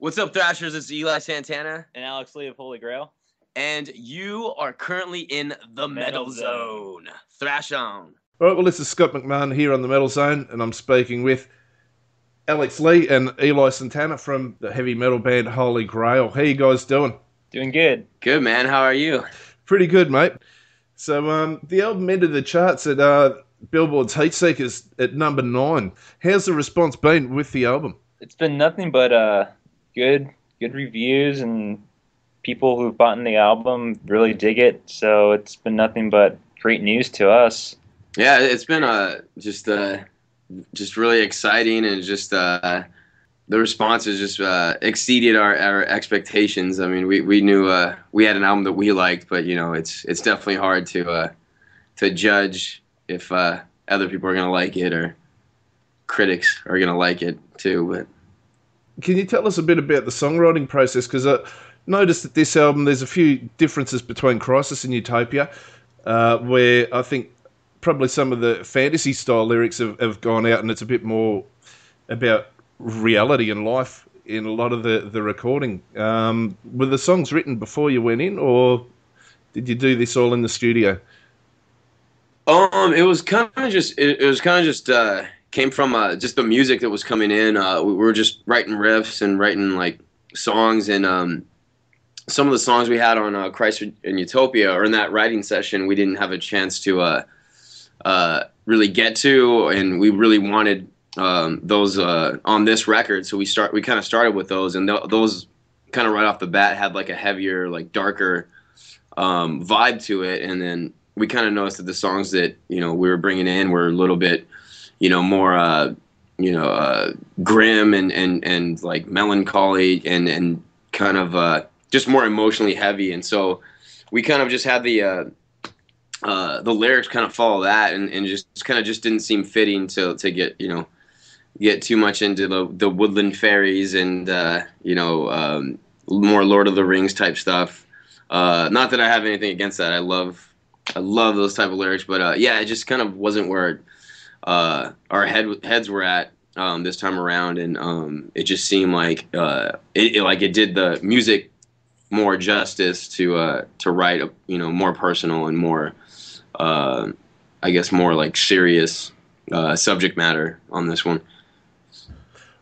What's up, Thrashers? It's Eli Santana. And Alex Lee of Holy Grail. And you are currently in the Metal Zone. Thrash on. All right, well, this is Scott McMahon here on the Metal Zone, and I'm speaking with Alex Lee and Eli Santana from the heavy metal band Holy Grail. How you guys doing? Doing good. Good, man. How are you? Pretty good, mate. So the album entered the charts at Billboard's Heat Seekers at number 9. How's the response been with the album? It's been nothing but good reviews, and people who've bought the album really dig it. So it's been nothing but great news to us. Yeah, it's been just really exciting, and just the response has just exceeded our expectations. I mean, we knew we had an album that we liked, but you know, it's definitely hard to judge if other people are gonna like it or critics are gonna like it too. But can you tell us a bit about the songwriting process? Because I noticed that this album, there's a few differences between Crisis and Utopia, where I think probably some of the fantasy-style lyrics have gone out, and it's a bit more about reality and life in a lot of the recording. Were the songs written before you went in, or did you do this all in the studio? It was kind of just came from just the music that was coming in. We were just writing riffs and writing like songs, and some of the songs we had on Christ and Utopia, or in that writing session, we didn't have a chance to really get to, and we really wanted those on this record. So we kind of started with those, and those kind of right off the bat had like a heavier, like darker vibe to it, and then we kind of noticed that the songs that we were bringing in were a little bit more grim and like melancholy and kind of just more emotionally heavy. And so we kind of just had the lyrics kind of follow that, and just kind of just didn't seem fitting to get too much into the woodland fairies and more Lord of the Rings type stuff. Not that I have anything against that. I love those type of lyrics, but yeah, it just kind of wasn't where our heads were at this time around, and it just seemed like it did the music more justice to write more personal and more I guess more like serious subject matter on this one.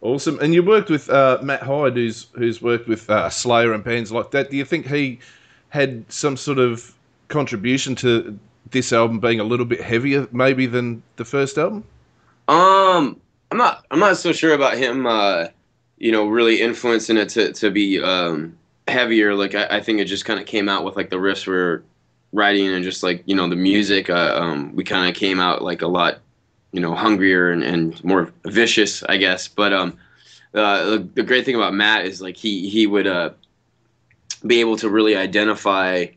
Awesome. And you worked with Matt Hyde, who's worked with Slayer and bands like that. Do you think he had some sort of contribution to this album being a little bit heavier maybe than the first album? I'm not so sure about him really influencing it to be heavier. Like I think it just kind of came out with like the riffs we were writing, and just like the music, we kind of came out like a lot hungrier and more vicious, I guess. But the great thing about Matt is like he would be able to really identify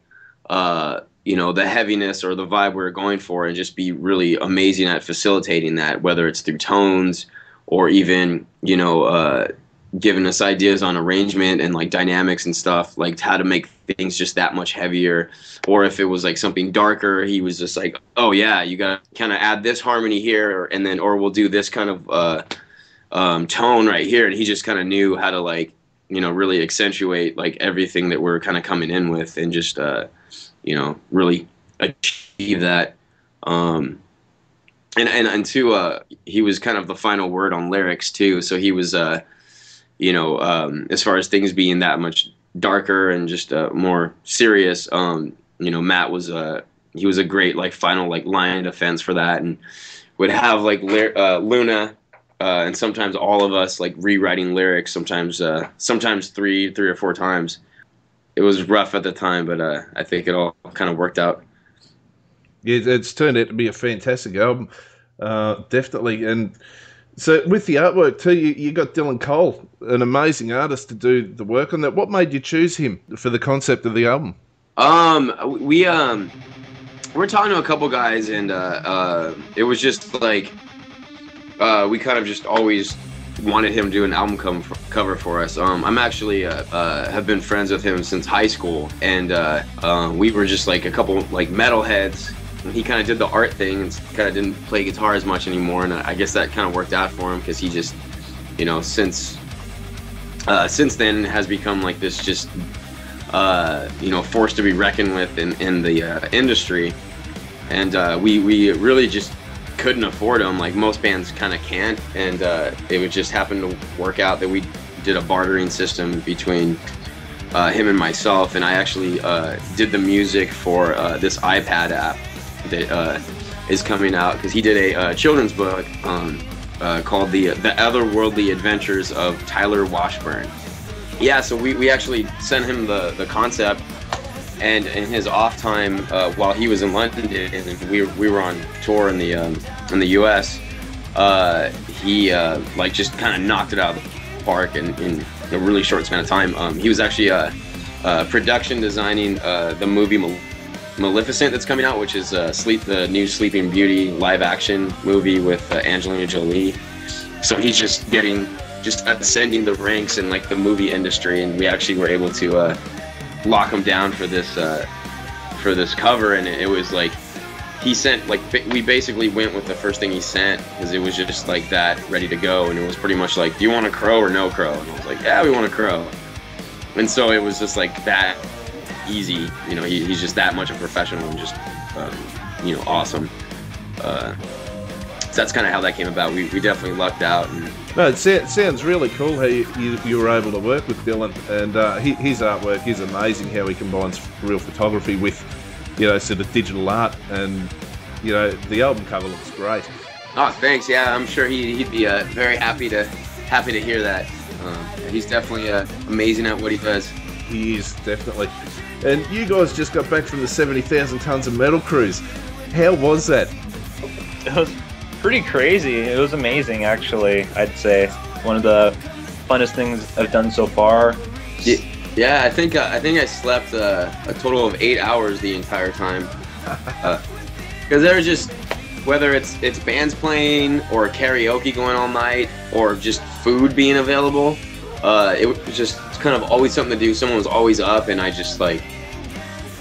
the heaviness or the vibe we're going for, and just be really amazing at facilitating that, whether it's through tones or even giving us ideas on arrangement and like dynamics and stuff, like how to make things just that much heavier. Or if it was like something darker, he was just like, oh yeah, you gotta kind of add this harmony here, or we'll do this kind of tone right here. And he just kind of knew how to like really accentuate like everything that we're kind of coming in with, and just really achieve that. And two, he was kind of the final word on lyrics too. So he was as far as things being that much darker and just more serious, Matt was he was a great like final like line of defense for that, and would have like Luna and sometimes all of us like rewriting lyrics, sometimes three or four times. It was rough at the time, but I think it all kind of worked out. Yeah, it's turned out to be a fantastic album, definitely. And so with the artwork too, you got Dylan Cole, an amazing artist, to do the work on that. What made you choose him for the concept of the album? We were talking to a couple guys, and it was just like we kind of just always wanted him to do an album cover for us. I'm actually have been friends with him since high school, and we were just like a couple like metalheads. And he kind of did the art thing and kind of didn't play guitar as much anymore, and I guess that kind of worked out for him, because he just, since since then has become like this just force to be reckoned with in the industry, and we really just couldn't afford him. Like most bands kind of can't, and it would just happen to work out that we did a bartering system between him and myself, and I actually did the music for this iPad app that is coming out, because he did a children's book called the Otherworldly Adventures of Tyler Washburn. Yeah, so we actually sent him the concept, and in his off time while he was in London and we were on tour in the U.S., he like just kind of knocked it out of the park in a really short span of time. He was actually production designing the movie Maleficent that's coming out, which is the new Sleeping Beauty live action movie with Angelina Jolie. So he's just ascending the ranks in like the movie industry, and we actually were able to lock him down for this cover, and it was like he sent, like, we basically went with the first thing he sent, because it was just like that, ready to go, and it was pretty much like, do you want a crow or no crow? And I was like, yeah, we want a crow. And so it was just like that easy, he's just that much a professional and just awesome. So that's kind of how that came about. We definitely lucked out. And no, it sounds really cool how you were able to work with Dylan, and his artwork is amazing, how he combines real photography with sort of digital art, and the album cover looks great. Oh, thanks. Yeah, I'm sure he'd be very happy to hear that. He's definitely amazing at what he does. He is, definitely. And you guys just got back from the 70,000 Tons of Metal cruise. How was that? It was pretty crazy. It was amazing, actually. I'd say one of the funnest things I've done so far. Yeah, I think I slept a total of 8 hours the entire time, because there was just, whether it's bands playing or karaoke going all night or just food being available, it was just kind of always something to do. Someone was always up, and I just like,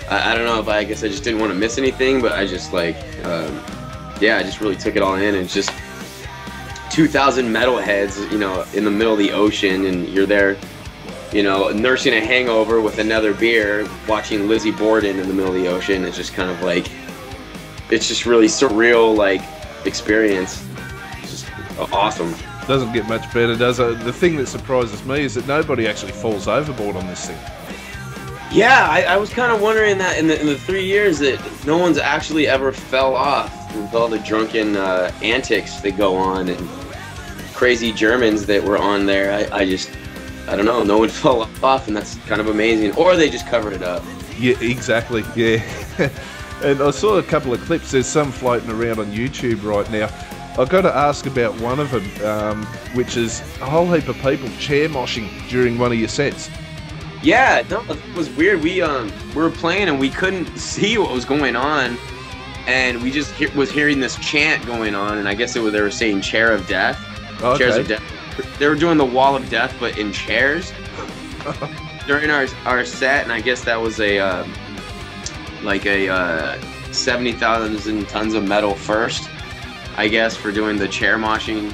I don't know if I guess I just didn't want to miss anything, but I just like, I just really took it all in, and it's just 2,000 metalheads, in the middle of the ocean, and you're there, nursing a hangover with another beer, watching Lizzie Borden in the middle of the ocean. It's just kind of like, it's just really surreal, like, experience. It's just awesome. Doesn't get much better, does it? The thing that surprises me is that nobody actually falls overboard on this thing. Yeah, I was kind of wondering that in the 3 years that no one's actually ever fell off with all the drunken antics that go on, and crazy Germans that were on there. I don't know, no one fell off, and that's kind of amazing. Or they just covered it up. Yeah, exactly, yeah. And I saw a couple of clips. There's some floating around on YouTube right now. I've got to ask about one of them, which is a whole heap of people chair moshing during one of your sets. Yeah, no, it was weird. We were playing and we couldn't see what was going on, and we just was hearing this chant going on, and I guess they were saying "Chair of Death." Okay. Chairs of Death. They were doing the Wall of Death, but in chairs during our set, and I guess that was a 70,000 tons of metal first, I guess, for doing the chair moshing.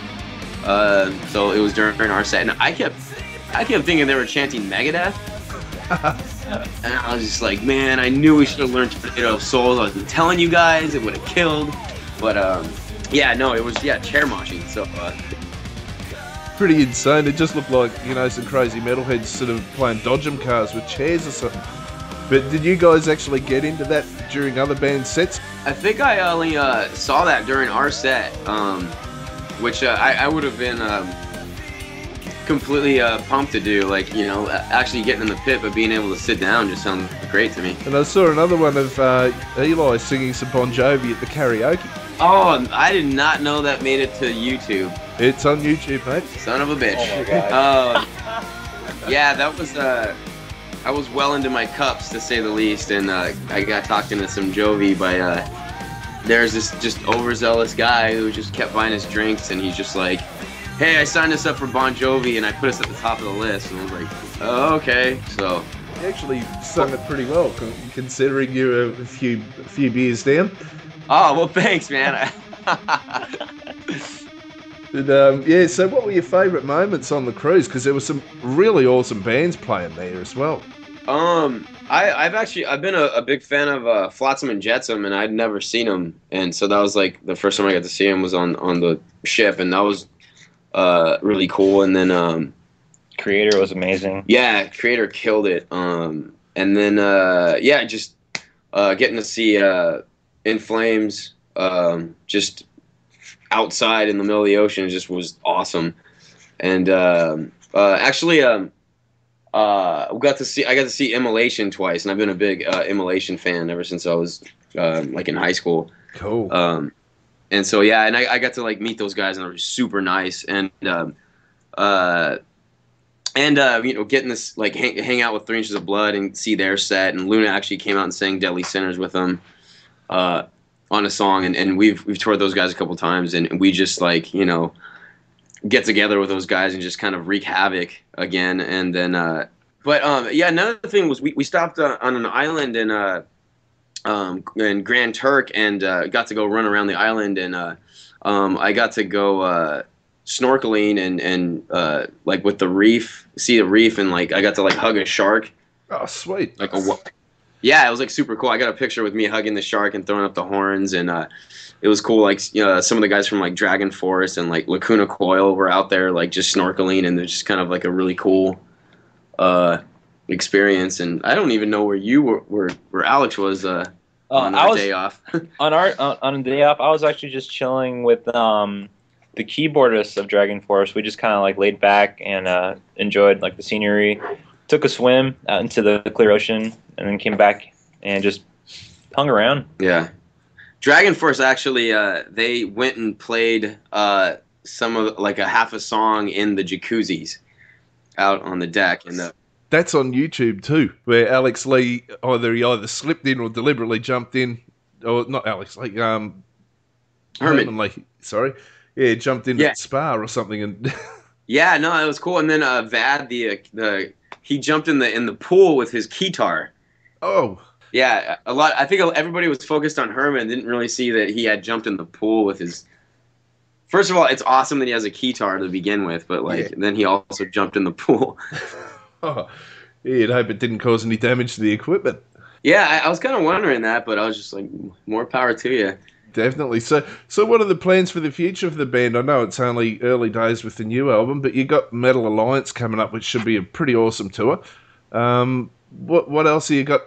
So it was during our set, and I kept thinking they were chanting Megadeth. And I was just like, man, I knew we should have learned Tornado of Souls. I was telling you guys, it would have killed. But it was chair moshing. So pretty insane. It just looked like some crazy metalheads sort of playing dodgem cars with chairs or something. But did you guys actually get into that during other band sets? I think I only saw that during our set, which I would have been completely pumped to do. Like, actually getting in the pit, but being able to sit down just sounds great to me. And I saw another one of Eli singing some Bon Jovi at the karaoke. Oh, I did not know that made it to YouTube. It's on YouTube, mate. Son of a bitch. Oh my God. Yeah, that was I was well into my cups, to say the least, and I got talking to some Jovi by there's this just overzealous guy who just kept buying us drinks, and he's just like, hey, I signed us up for Bon Jovi, and I put us at the top of the list, and I was like, oh, okay. So you actually sung it pretty well, considering you were a few beers down. Oh, well, thanks, man. But, yeah, so what were your favourite moments on the cruise? Because there were some really awesome bands playing there as well. I've been a big fan of Flotsam and Jetsam, and I'd never seen them, and so that was like the first time I got to see them was on the ship, and that was really cool. And then Creator was amazing. Yeah, Creator killed it. And then just getting to see In Flames just outside in the middle of the ocean just was awesome. And actually, I got to see Immolation twice, and I've been a big Immolation fan ever since I was like in high school. Cool. And so yeah, and I got to like meet those guys, and they were super nice. And getting this like hang out with 3 Inches of Blood and see their set, and Luna actually came out and sang Deadly Sinners with them on a song, and we've toured those guys a couple times, and we just like get together with those guys and just kind of wreak havoc again. And then another thing was we stopped on an island in Grand Turk, and got to go run around the island, and I got to go snorkeling and like with the reef, see the reef, and like I got to like hug a shark. Oh, sweet. Yeah, it was like super cool. I got a picture with me hugging the shark and throwing up the horns, and it was cool. Like some of the guys from like Dragon Force and like Lacuna Coil were out there like just snorkeling, and it's just kind of like a really cool experience. And I don't even know where you were where Alex was on our day off. on a day off, I was actually just chilling with the keyboardist of Dragon Force. We just kind of like laid back and enjoyed like the scenery. Took a swim out into the clear ocean, and then came back and just hung around. Yeah. Dragon Force actually, they went and played some of like a half a song in the jacuzzis out on the deck. And that's on YouTube too, where Alex Lee either slipped in or deliberately jumped in, or not Alex Lee, Herman Lee, sorry. Yeah, jumped in at Spa or something. And yeah, no, it was cool. And then Vad, he jumped in the pool with his guitar. Oh. Yeah, I think everybody was focused on Herman, didn't really see that he had jumped in the pool with his... First of all, it's awesome that he has a guitar to begin with, but then he also jumped in the pool. Oh, you'd hope it didn't cause any damage to the equipment. Yeah, I was kind of wondering that, but I was just like, more power to you. Definitely. So what are the plans for the future for the band? I know it's only early days with the new album, but you got Metal Alliance coming up, which should be a pretty awesome tour. What else have you got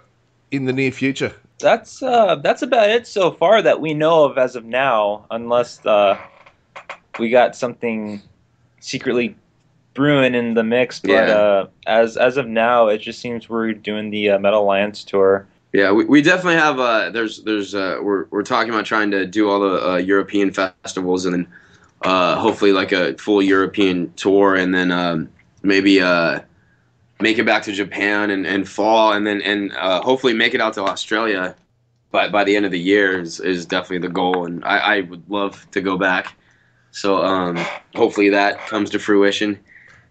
in the near future? That's about it so far that we know of as of now, unless we got something secretly brewing in the mix. But as of now, it just seems we're doing the Metal Alliance tour. Yeah, we definitely have. We're talking about trying to do all the European festivals, and then hopefully like a full European tour, and then maybe make it back to Japan and fall, and then hopefully make it out to Australia by the end of the year is definitely the goal, and I would love to go back. So hopefully that comes to fruition.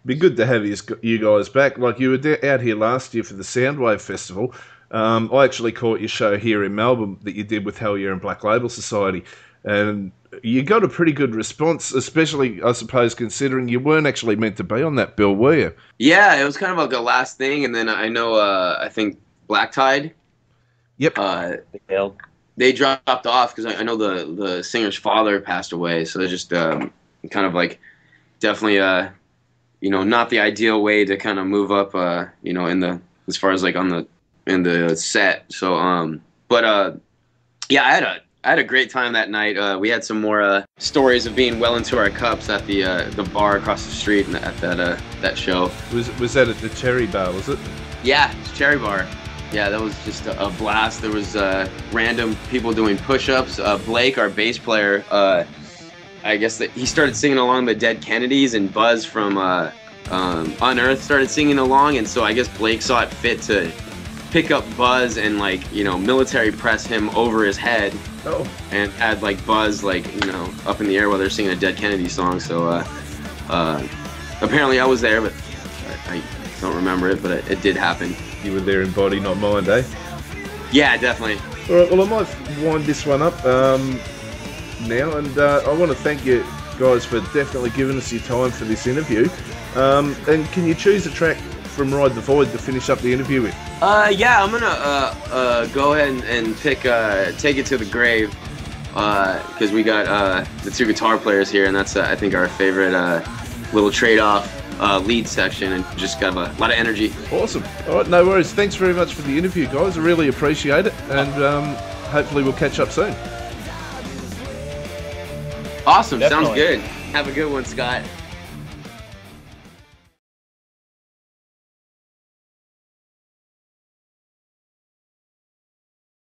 Be good to have you guys back. Like you were out here last year for the Soundwave Festival. I actually caught your show here in Melbourne that you did with Hell Yeah and Black Label Society, and you got a pretty good response, especially, I suppose, considering you weren't actually meant to be on that bill, were you? Yeah, it was kind of like a last thing, and then I know, I think Black Tide. Yep. They dropped off because I know the singer's father passed away, so they just kind of like definitely, not the ideal way to kind of move up, in the as far as like in the set. So, yeah, I had a great time that night. We had some more stories of being well into our cups at the bar across the street at that show. Was that at the Cherry Bar, was it? Yeah, it's Cherry Bar. Yeah, that was just a blast. There was random people doing push-ups. Blake, our bass player, I guess that he started singing along the Dead Kennedys, and Buzz from Unearth started singing along, and so I guess Blake saw it fit to pick up Buzz and military press him over his head. Oh. And had Buzz up in the air while they're singing a Dead Kennedy song. So apparently I was there, but I don't remember it, but it did happen. You were there in body, not mind, eh? Yeah, definitely. All right, well, I might wind this one up now, and I want to thank you guys, for definitely giving us your time for this interview. And can you choose a track from Ride the Void to finish up the interview with? Yeah, I'm gonna go ahead and pick Take It to the Grave, because we got the two guitar players here, and that's I think our favorite little trade-off lead section, and just got a lot of energy. Awesome. All right, no worries. Thanks very much for the interview, guys. I really appreciate it, and hopefully we'll catch up soon. Awesome. Definitely. Sounds good. Have a good one, Scott.